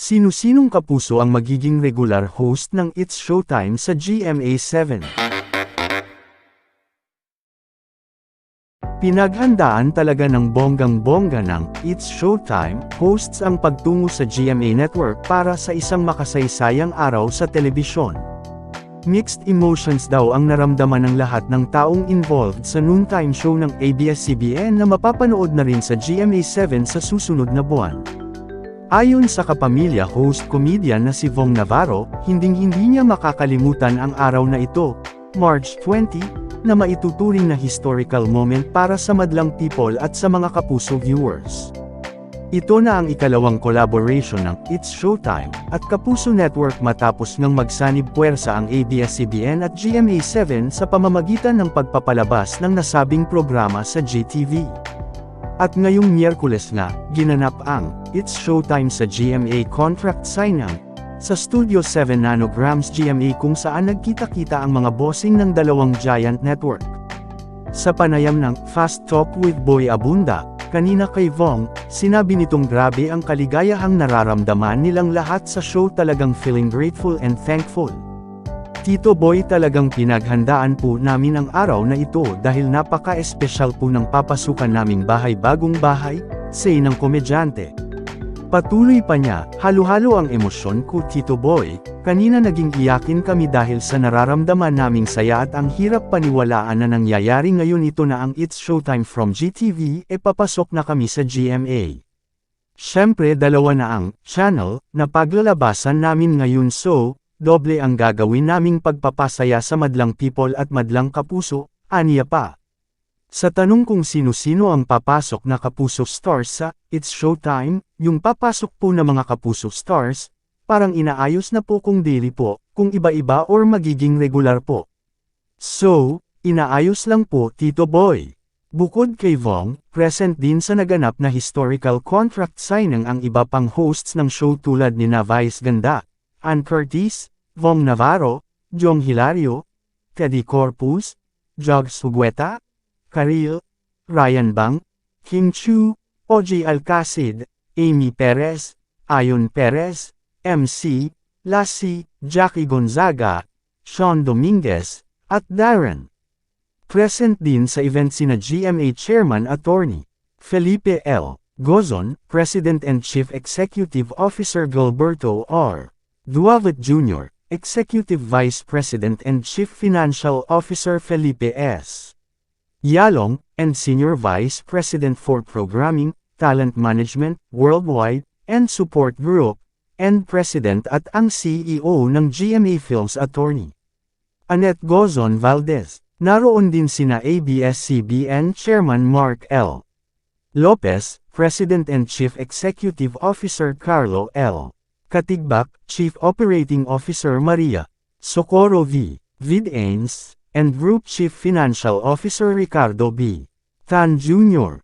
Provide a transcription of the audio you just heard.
Sino-sinong kapuso ang magiging regular host ng It's Showtime sa GMA7? Pinaghandaan talaga ng bonggang-bongga ng It's Showtime hosts ang pagtungo sa GMA Network para sa isang makasaysayang araw sa telebisyon. Mixed emotions daw ang naramdaman ng lahat ng taong involved sa noontime show ng ABS-CBN na mapapanood na rin sa GMA7 sa susunod na buwan. Ayon sa kapamilya host comedian na si Vong Navarro, hinding-hindi niya makakalimutan ang araw na ito, March 20, na maituturing na historical moment para sa madlang people at sa mga kapuso viewers. Ito na ang ikalawang collaboration ng It's Showtime at Kapuso Network matapos ngang magsanib puwersa ang ABS-CBN at GMA7 sa pamamagitan ng pagpapalabas ng nasabing programa sa GTV. At ngayong Miyerkules nga, ginanap ang It's Showtime sa GMA contract signing sa Studio 7 Nanograms GMA kung saan nagkita-kita ang mga bossing ng dalawang giant network. Sa panayam ng Fast Talk with Boy Abunda, kanina kay Vong, sinabi nitong grabe ang kaligayahang nararamdaman nilang lahat sa show, talagang feeling grateful and thankful. Tito Boy, talagang pinaghandaan po namin ang araw na ito dahil napaka-espesyal po ng papasukan naming bahay bagong bahay, say ng komedyante. Patuloy pa niya, halo-halo ang emosyon ko Tito Boy, kanina naging iyakin kami dahil sa nararamdaman naming saya at ang hirap paniwalaan na nangyayari ngayon ito na ang It's Showtime from GTV papasok na kami sa GMA. Siyempre dalawa na ang channel na paglalabasan namin ngayon, so doble ang gagawin naming pagpapasaya sa madlang people at madlang kapuso, aniya pa. Sa tanong kung sino-sino ang papasok na kapuso stars sa It's Showtime, yung papasok po na mga kapuso stars, parang inaayos na po kung daily po, kung iba-iba or magiging regular po. So, inaayos lang po Tito Boy. Bukod kay Vong, present din sa naganap na historical contract signing ang iba pang hosts ng show tulad ni Vice Ganda, Ann Curtis, Vong Navarro, Jong Hilario, Teddy Corpus, Jogs Hugueta, Karil, Ryan Bang, Kim Chu, OJ Alcacid, Amy Perez, Ayon Perez, MC, Lassie, Jackie Gonzaga, Sean Dominguez, at Darren. Present din sa event sina GMA Chairman Attorney Felipe L. Gozon, President and Chief Executive Officer Gilberto R. Duavet Jr., Executive Vice President and Chief Financial Officer Felipe S. Yalong, and Senior Vice President for Programming, Talent Management, Worldwide, and Support Group, and President at ang CEO ng GMA Films Attorney Annette Gozon Valdez. Naroon din sina ABS-CBN Chairman Mark L. Lopez, President and Chief Executive Officer Carlo L. Katigbak, Chief Operating Officer Maria Socorro V. Vidanes, and Group Chief Financial Officer Ricardo B. Tan Jr.